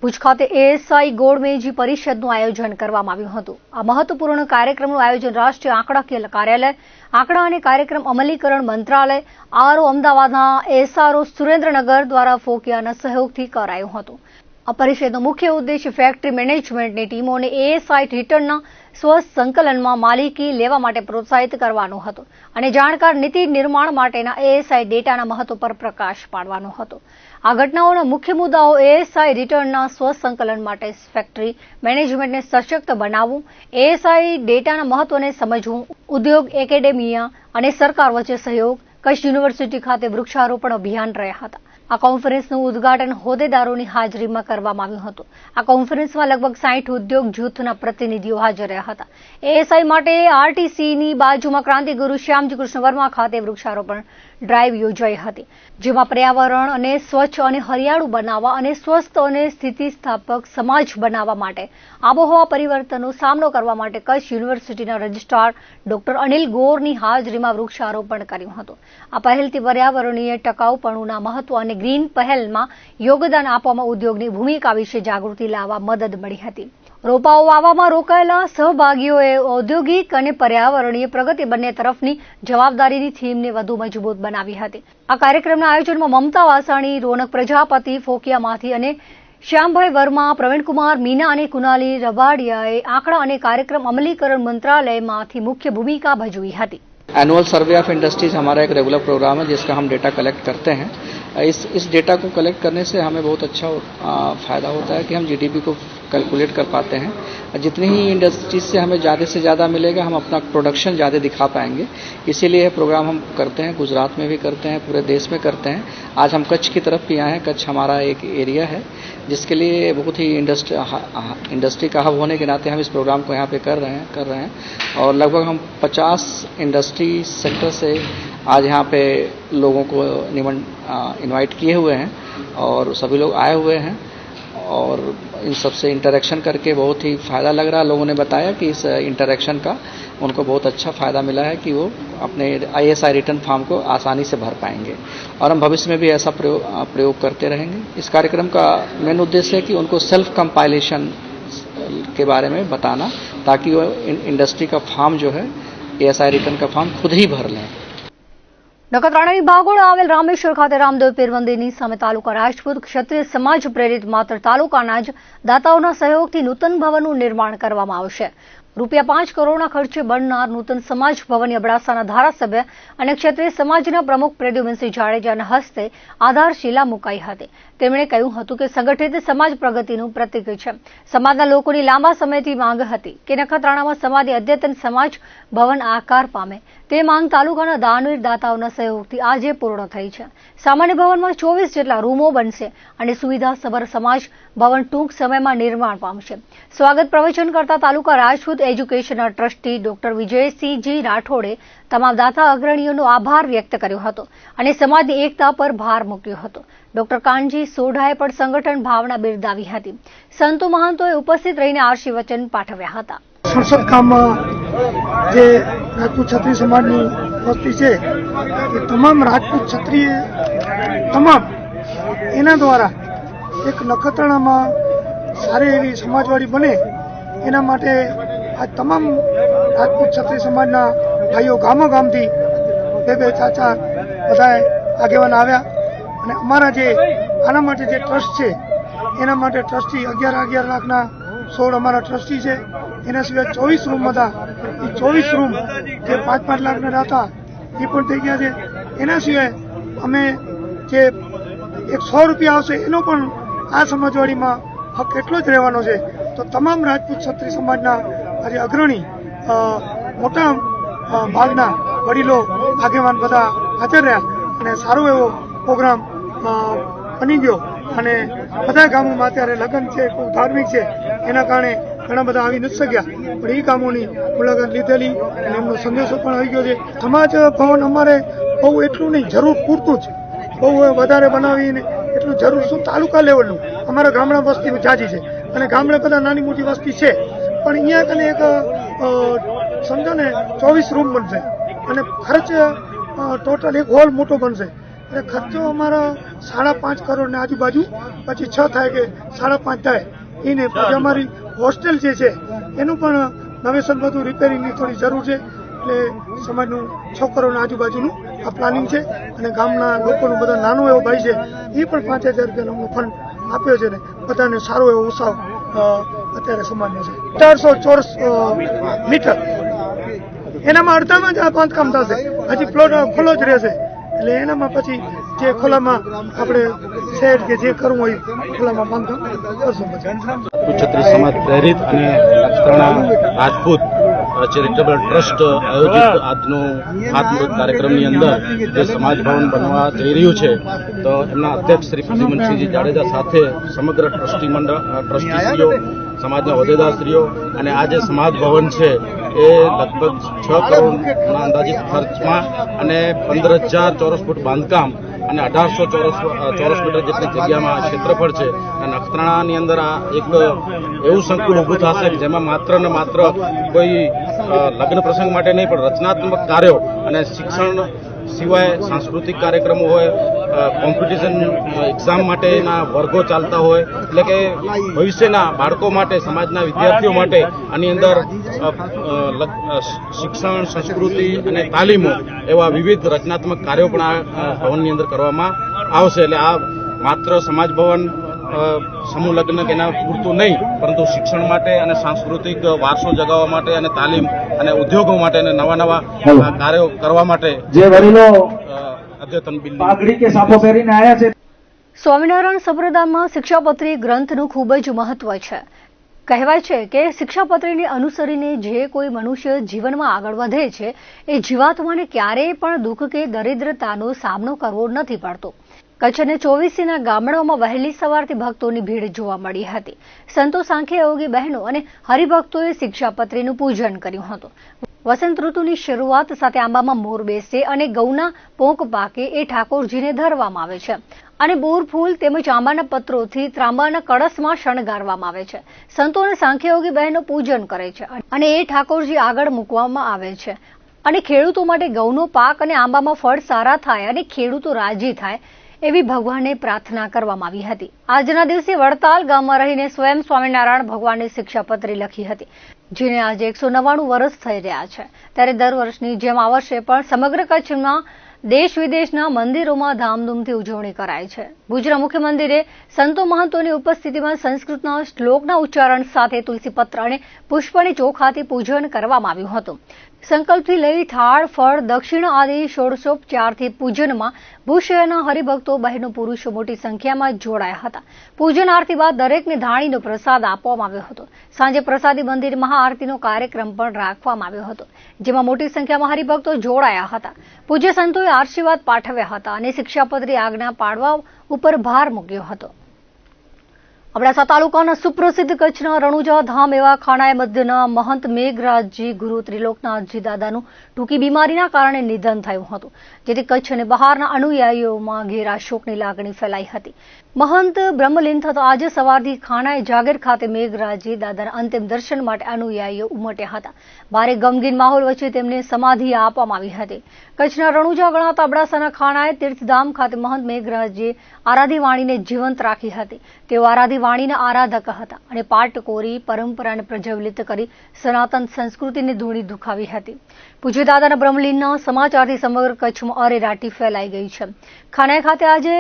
ભુજ ખાતે એએસઆઈ ગોળમેજી પરિષદનું આયોજન કરવામાં આવ્યું હતું। આ મહત્વપૂર્ણ કાર્યક્રમનું આયોજન રાષ્ટ્રીય આંકડાકીય કાર્યાલય, આંકડા અને કાર્યક્રમ અમલીકરણ મંત્રાલય, આરઓ અમદાવાદના એસઆરઓ સુરેન્દ્રનગર દ્વારા ફોકિયાના સહયોગથી કરાયું હતું। આ પરિષદનો મુખ્ય ઉદ્દેશ ફેક્ટરી મેનેજમેન્ટની ટીમોને એએસઆઈ રિટર્નના સ્વસંકલનમાં માલિકી લેવા માટે પ્રોત્સાહિત કરવાનો હતો અને જાણકાર નીતિ નિર્માણ માટેના એએસઆઈ ડેટાના મહત્વ પર પ્રકાશ પાડવાનો હતો। આ ઘટનાઓના મુખ્ય મુદ્દાઓ એએસઆઈ રિટર્નના સ્વસંકલન માટે ફેક્ટરી મેનેજમેન્ટને સશક્ત બનાવવું, એએસઆઈ ડેટાના મહત્વને સમજવું, ઉદ્યોગ, એકેડેમિયા અને સરકાર વચ્ચે સહયોગ, કચ્છ યુનિવર્સિટી ખાતે વૃક્ષારોપણ અભિયાન રહ્યા હતા। આ કોન્ફરન્સનું ઉદ્ઘાટન હોદ્દેદારોની હાજરીમાં કરવામાં આવ્યું હતું। આ કોન્ફરન્સમાં લગભગ 60 ઉદ્યોગ જૂથના પ્રતિનિધિઓ હાજર રહ્યા હતા। એએસઆઈ માટે આરટીસીની બાજુમાં ક્રાંતિગુરુ શ્યામજી કૃષ્ણ વર્મા ખાતે વૃક્ષારોપણ ડ્રાઈવ યોજાઈ હતી, જેમાં પર્યાવરણ અને સ્વચ્છ અને હરિયાળું બનાવવા અને સ્વસ્થ અને સ્થિતિસ્થાપક સમાજ બનાવવા માટે આબોહવા પરિવર્તનનો સામનો કરવા માટે કચ્છ યુનિવર્સિટીના રજિસ્ટ્રાર ડોક્ટર અનિલ ગોરની હાજરીમાં વૃક્ષારોપણ કર્યું હતું। આ પહેલથી પર્યાવરણીય ટકાઉપણું મહત્વ અને ગ્રીન પહેલમાં યોગદાન આપવામાં ઉદ્યોગની ભૂમિકા વિશે જાગૃતિ લાવવા મદદ મળી હતી। રોપાઓ વાવવામાં રોકાયેલા સહભાગીઓએ ઔદ્યોગિક અને પર્યાવરણીય પ્રગતિ બંને તરફની જવાબદારીની થીમને વધુ મજબૂત બનાવી હતી। આ કાર્યક્રમના આયોજનમાં મમતા વાસાણી, રોનક પ્રજાપતિ ફોકિયામાંથી અને શ્યામભાઈ વર્મા, પ્રવીણકુમાર મીના અને કુનાલી રબાડિયાએ આંકડા અને કાર્યક્રમ અમલીકરણ મંત્રાલયમાંથી मुख्य भूमिका भजवी હતી। एनुअल सर्वे ऑफ इंडस्ट्रीज हमारा एक रेगुलर प्रोग्राम है जिसका हम डेटा कलेक्ट करते हैं। इस डेटा को कलेक्ट करने से हमें बहुत अच्छा फ़ायदा होता है कि हम जीडीपी को कैलकुलेट कर पाते हैं। जितनी ही इंडस्ट्रीज से हमें ज़्यादा से ज़्यादा मिलेगा, हम अपना प्रोडक्शन ज़्यादा दिखा पाएंगे। इसीलिए यह प्रोग्राम हम करते हैं, गुजरात में भी करते हैं, पूरे देश में करते हैं। आज हम कच्छ की तरफ भी आए हैं। कच्छ हमारा एक एरिया है जिसके लिए बहुत ही इंडस्ट्री का हब होने के नाते हम इस प्रोग्राम को यहाँ पे कर रहे हैं और लगभग हम 50 इंडस्ट्री सेक्टर से आज यहाँ पे लोगों को इनवाइट किए हुए हैं और सभी लोग आए हुए हैं और इन सबसे इंटरेक्शन करके बहुत ही फ़ायदा लग रहा है। लोगों ने बताया कि इस इंटरेक्शन का उनको बहुत अच्छा फ़ायदा मिला है कि वो अपने आईएसआई रिटर्न फॉर्म को आसानी से भर पाएंगे और हम भविष्य में भी ऐसा प्रयोग करते रहेंगे। इस कार्यक्रम का मेन उद्देश्य है कि उनको सेल्फ कंपाइलेशन के बारे में बताना ताकि वो इंडस्ट्री का फॉर्म जो है एएसआई रिटर्न का फॉर्म खुद ही भर लें। નખત્રાણાની ભાગોળ આવેલ રામેશ્વર ખાતે રામદેવ પીર મંદિરની સામે તાલુકા રાજપૂત ક્ષત્રિય સમાજ પ્રેરિત માત્ર તાલુકાના જ દાતાઓના સહયોગથી નૂતન ભવનનું નિર્માણ કરવામાં આવશે। ₹5 કરોડના ખર્ચે બનનાર નૂતન સમાજ ભવનની અબડાસાના ધારાસભ્ય અને ક્ષત્રિય સમાજના પ્રમુખ પ્રદ્યુમનસિંહ જાડેજાના હસ્તે આધારશિલા મુકાઈ હતી। તેમણે કહ્યું હતું કે સંગઠિત સમાજ પ્રગતિનું પ્રતીક છે। સમાજના લોકોની લાંબા સમયથી માંગ હતી કે નખત્રાણામાં સમાજની અદ્યતન સમાજ ભવન આકાર પામે। તે માંગ તાલુકાના દાનવીર દાતાઓના સહયોગથી આજે પૂર્ણ થઈ છે। સામાન્ય ભવનમાં 24 જેટલા રૂમો બનશે અને સુવિધાસભર સમાજ ભવન ટૂંક સમયમાં નિર્માણ પામશે। સ્વાગત પ્રવચન કરતા તાલુકા રાજપૂત એજ્યુકેશનના ટ્રસ્ટી ડોક્ટર વિજયસિંહજી રાઠોડે તમામ દાતા અગ્રણીઓનો આભાર વ્યક્ત કર્યો હતો અને સમાજની એકતા પર ભાર મૂક્યો હતો। ડોક્ટર કાનજી સોઢાએ પણ સંગઠન ભાવના બિરદાવી હતી। સંતો મહંતોએ ઉપસ્થિત રહીને આશીર્વચન પાઠવ્યા હતા। સંસદ ગામમાં જે રાજપૂત ક્ષત્રિય સમાજની વસ્તી છે એ તમામ રાજપૂત ક્ષત્રિય તમામ એના દ્વારા એક નખત્રાણામાં સારી એવી સમાજવાડી બને એના માટે આ તમામ રાજપૂત ક્ષત્રિય સમાજના ભાઈઓ ગામો ગામથી બે ચાચા બધાએ આગેવાન આવ્યા અને અમારા જે આના માટે જે ટ્રસ્ટ છે એના માટે ટ્રસ્ટી 11 લાખના 16 અમારા ટ્રસ્ટી છે। એના સિવાય 24 રૂમ હતા, એ 24 રૂમ જે 5 લાખના હતા એ પણ થઈ ગયા છે। એના સિવાય અમે જે ₹100 આવશે એનો પણ આ સમાજવાડીમાં હક એટલો જ રહેવાનો છે। તો તમામ રાજપૂત ક્ષત્રિય સમાજના આજે અગ્રણી મોટા ભાગના વડીલો આગેવાન બધા હાજર રહ્યા અને સારો એવો પ્રોગ્રામ બની ગયો અને બધા ગામોમાં અત્યારે લગ્ન છે, કોઈ ધાર્મિક છે, એના કારણે ઘણા બધા આવી નથી શક્યા પણ એ ગામોની મુલાકાત લીધેલી અને એમનો સંદેશો પણ આવી ગયો છે। સમાજ ભવન અમારે બહુ એટલું નહીં, જરૂર પૂરતું જ, બહુ વધારે બનાવીને એટલું જરૂર શું, તાલુકા લેવલનું અમારા ગામડા વસ્તી જાજી છે અને ગામડે બધા નાની મોટી વસ્તી છે પણ અહીંયા કને એક સમજો ને 24 રૂમ બનશે અને ખર્ચ ટોટલ એક હોલ મોટો બનશે એટલે ખર્ચો અમારો 5.5 કરોડ ને આજુબાજુ, પછી 6 થાય કે 5.5 થાય એને. પછી અમારી હોસ્ટેલ જે છે એનું પણ નવેસર બધું રિપેરિંગની થોડી જરૂર છે, એટલે સમાજનું 6 કરોડ આજુબાજુનું આ પ્લાનિંગ છે. અને ગામના લોકોનું બધા નાનો એવો ભાઈ છે એ પણ 5,000 રૂપિયાનો ફંડ આપ્યો છે ને બધાને સારો એવો ઉત્સાહ અત્યારે સમાજનો છે. 1800 ચોરસ મીટર એનામાં અડધામાં જ આ બાંધકામ થશે, હજી પ્લોટ ખુલ્લો જ રહેશે. એટલે એનામાં પછી જે ખોલામાં આપણે શેડ કે જે કરવું હોય ખોલામાં બાંધકામ કરશું. ક્ષત્રિય સમાજ પ્રેરિત અને નખત્રાણા રાજપૂત ચેરિટેબલ ટ્રસ્ટ આયોજિત આજનું ખાતમુહૂર્ત કાર્યક્રમની અંદર જે સમાજ ભવન બનવા જઈ રહ્યું છે, તો એમના અધ્યક્ષ શ્રી પ્રદ્યુમનસિંહજી જાડેજા સાથે સમગ્ર ટ્રસ્ટીશ્રીઓ, સમાજના હોદ્દેદારશ્રીઓ અને આ જે સમાજ ભવન છે એ લગભગ 6 કરોડના અંદાજિત ખર્ચમાં અને 15,000 ચોરસ ફૂટ બાંધકામ અને 1800 ચોરસ મીટર જેટલી જગ્યામાં ક્ષેત્રફળ છે. અને નખત્રાણાની અંદર આ એક એવું સંકુલ ઊભું થશે કે જેમાં માત્ર ને માત્ર કોઈ લગ્ન પ્રસંગ માટે નહીં, પણ રચનાત્મક કાર્યો અને શિક્ષણ સિવાય સાંસ્કૃતિક કાર્યક્રમો હોય, કોમ્પિટિશન એક્ઝામ માટેના વર્ગો ચાલતા હોય, એટલે કે ભવિષ્યના બાળકો માટે, સમાજના વિદ્યાર્થીઓ માટે આની અંદર શિક્ષણ, સંસ્કૃતિ અને તાલીમો એવા વિવિધ રચનાત્મક કાર્યો પણ આ ભવનની અંદર કરવામાં આવશે. એટલે આ માત્ર સમાજ ભવન સમૂહ લગ્ન કે એના પૂરતું નહીં, પરંતુ શિક્ષણ માટે અને સાંસ્કૃતિક વારસો જગાવવા માટે અને તાલીમ અને ઉદ્યોગો માટે અને નવા નવા કાર્યો કરવા માટે જે વડીલો અદ્યતન બિલ્ડિંગ કે સાફો પહેરીને આવ્યા છે. સ્વામિનારાયણ સંપ્રદાયમાં શિક્ષાપત્રી ગ્રંથનું ખૂબ જ મહત્વ છે. કહેવાય છે કે શિક્ષાપત્રીને અનુસરીને જે કોઈ મનુષ્ય જીવનમાં આગળ વધે છે એ જીવાત્માને ક્યારેય પણ દુઃખ કે દરિદ્રતાનો સામનો કરવો નથી પડતો. કચ્છ અને ચોવીસીના ગામડાઓમાં વહેલી સવારથી ભક્તોની ભીડ જોવા મળી હતી. સંતો, સાંખ્ય યોગી બહેનો અને હરિભક્તોએ શિક્ષાપત્રીનું પૂજન કર્યું હતું. વસંત ઋતુની શરૂઆત સાથે આંબામાં મોર બેસે અને ગૌના પોંક પાકે એ ઠાકોરજીને ધરવામાં આવે છે અને બોર ફૂલ તેમજ આંબાના પત્રોથી ત્રાંબાના કળશમાં શણગારવામાં આવે છે. સંતો અને સાંખ્ય યોગી બહેનો પૂજન કરે છે અને એ ઠાકોરજી આગળ મૂકવામાં આવે છે. અને ખેડૂતો માટે ગૌનો પાક અને આંબામાં ફળ સારા થાય અને ખેડૂતો રાજી થાય એવી ભગવાનને પ્રાર્થના કરવામાં આવી હતી. આજના દિવસે વડતાલ ગામમાં રહીને સ્વયં સ્વામિનારાયણ ભગવાનની શિક્ષાપત્રી લખી હતી, જેને આજે 199 વર્ષ થઈ રહ્યા છે. ત્યારે દર વર્ષની જેમ આ વર્ષે પણ સમગ્ર કચ્છમાં દેશ વિદેશના મંદિરોમાં ધામધૂમથી ઉજવણી કરાય છે. ભુજના મુખ્ય મંદિરે સંતો મહંતોની ઉપસ્થિતિમાં સંસ્કૃતના શ્લોકના ઉચ્ચારણ સાથે તુલસીપત્ર અને પુષ્પની ચોખાથી પૂજન કરવામાં આવ્યું હતું. સંકલ્પથી લઈ થાળ, ફળ, દક્ષિણા આદિ ષોડશોપચારથી પૂજનમાં ભુજ શહેરના હરિભક્તો, બહેનો, પુરુષો મોટી સંખ્યામાં જોડાયા હતા. પૂજન આરતી બાદ દરેકને ધાણીનો પ્રસાદ આપવામાં આવ્યો હતો. સાંજે પ્રસાદી મંદિર મહાઆરતીનો કાર્યક્રમ પણ રાખવામાં આવ્યો હતો, જેમાં મોટી સંખ્યામાં હરિભક્તો જોડાયા હતા. પૂજ્ય સંતોએ આશીર્વાદ પાઠવ્યા હતા અને શિક્ષાપત્રી આજ્ઞા પાળવા ઉપર ભાર મૂક્યો હતો. અબડાસા તાલુકાના સુપ્રસિદ્ધ કચ્છના રણુજા ધામ એવા ખાણાય મધ્યના મહંત મેઘરાજજી ગુરુ ત્રિલોકનાથજી દાદાનું ટૂંકી બીમારીના કારણે નિધન થયું હતું, જેથી કચ્છ અને બહારના અનુયાયીઓમાં ઘેરા શોકની લાગણી ફેલાઈ હતી. મહંત બ્રહ્મલીન થતા આજે સવારથી ખાણાય જાગીર ખાતે મેઘરાજજી દાદાના અંતિમ દર્શન માટે અનુયાયીઓ ઉમટ્યા હતા. ભારે ગમગીન માહોલ વચ્ચે તેમને સમાધિ આપવામાં આવી હતી. કચ્છના રણુજા ગણાતા અબડાસાના ખાણાય તીર્થધામ ખાતે મહંત મેઘરાજજીએ આરાધી વાણીને જીવંત રાખી હતી. તેઓ આરાધી વાણીના આરાધક હતા અને પાટ કોરી પરંપરાને પ્રજ્વલિત કરી સનાતન સંસ્કૃતિને ધૂણી દુખાવી હતી. પૂજ્ય દાદાના બ્રહ્મલીનના સમાચારથી સમગ્ર કચ્છમાં અરેરાટી ફેલાઈ ગઈ છે. ખાણાય ખાતે આજે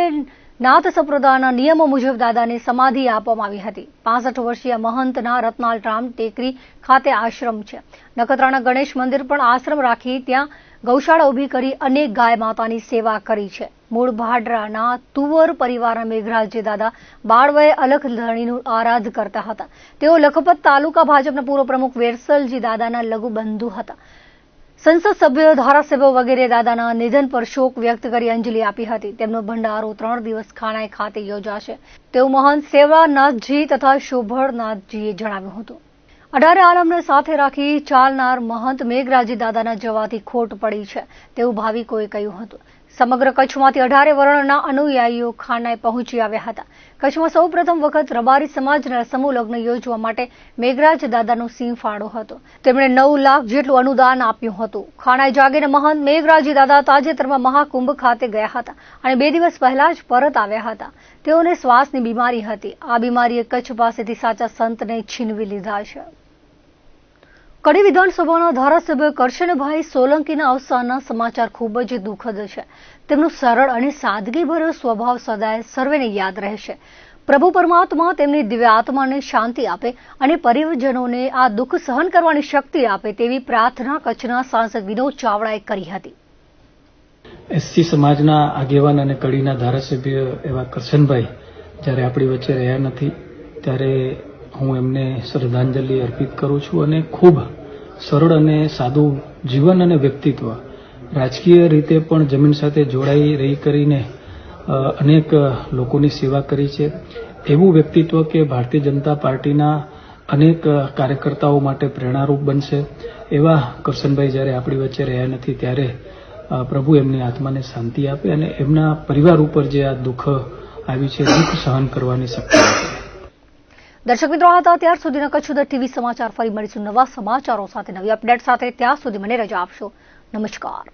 નાથ સંપ્રદાયના નિયમો મુજબ દાદાને સમાધિ આપવામાં આવી હતી. 65 વર્ષીય મહંતના રત્નાલરામ ટેકરી ખાતે આશ્રમ છે. નખત્રાણા ગણેશ મંદિર પણ આશ્રમ રાખી ત્યાં ગૌશાળા ઉભી કરી અનેક ગાય માતાની સેવા કરી છે. મૂળ ભાડરાના તુવર પરિવારના મેઘરાજજી દાદા બાળવયે અલખ ધણીનું આરાધ કરતા હતા. તેઓ લખપત તાલુકા ભાજપના પૂર્વ પ્રમુખ વેરસલજી દાદાના લઘુ બંધુ હતા. સંસદ સભ્ય, ધારાસભ્યો વગેરે દાદાના નિધન પર શોક વ્યક્ત કરી અંજલિ આપી હતી. તેમનો ભંડારો 3 દિવસ ખાણાય ખાતે યોજાશે તેવું મહંત સેવાનાથજી તથા શોભળનાથજીએ જણાવ્યું હતું. 18 આલમને સાથે રાખી ચાલનાર મહંત મેઘરાજજી દાદાના જવાથી ખોટ પડી છે તેવું ભાવિકોએ કહ્યું હતું. સમગ્ર કચ્છમાંથી 18 વર્ણના અનુયાયીઓ ખાનાએ પહોંચી આવ્યા હતા. કચ્છમાં સૌપ્રથમ વખત રબારી સમાજના સમૂહ લગ્ન યોજવા માટે મેઘરાજ દાદાનો સિંહ ફાળો હતો. તેમણે 9 લાખ જેટલું અનુદાન આપ્યું હતું. ખાનાએ જાગીરના મહંત મેઘરાજી દાદા તાજેતરમાં મહાકુંભ ખાતે ગયા હતા અને 2 દિવસ પહેલા જ પરત આવ્યા હતા. તેઓને શ્વાસની બીમારી હતી. આ બીમારીએ કચ્છ પાસેથી સાચા સંતને છીનવી લીધા છે. કડી વિધાનસભાના ધારાસભ્ય કરશનભાઈ સોલંકીના અવસાનના સમાચાર ખૂબ જ દુઃખદ છે. તેમનો સરળ અને સાદગીભર્યો સ્વભાવ સદાય સર્વેને યાદ રહેશે. પ્રભુ પરમાત્મા તેમની દિવ્ય આત્માને શાંતિ આપે અને પરિવારજનોને આ દુઃખ સહન કરવાની શક્તિ આપે તેવી પ્રાર્થના કચ્છના સાંસદ વિનોદ ચાવડાએ કરી હતી. એસસી સમાજના આગેવાન અને કડીના ધારાસભ્ય એવા કરશનભાઈ જ્યારે આપણી વચ્ચે રહ્યા નથી ત્યારે હું એમને શ્રદ્ધાંજલિ અર્પિત કરું છું અને ખૂબ સરળ અને સાદું જીવન અને વ્યક્તિત્વ, રાજકીય રીતે પણ જમીન સાથે જોડાઈ રહી કરીને અનેક લોકોની સેવા કરી છે. એવું વ્યક્તિત્વ કે ભારતીય જનતા પાર્ટીના અનેક કાર્યકર્તાઓ માટે પ્રેરણારૂપ બનશે. એવા કરશનભાઈ જ્યારે આપણી વચ્ચે રહ્યા નથી ત્યારે પ્રભુ એમની આત્માને શાંતિ આપે અને એમના પરિવાર ઉપર જે આ દુઃખ આવ્યું છે દુઃખ સહન કરવાની શક્તિ આપે. દર્શક મિત્રો, આ હતા ત્યાર સુધીના કચ્છ ઉદર ટીવી સમાચાર. ફરી મળીશું નવા સમાચારો સાથે, નવી અપડેટ સાથે. ત્યાં સુધી મને રજા આપશો. નમસ્કાર.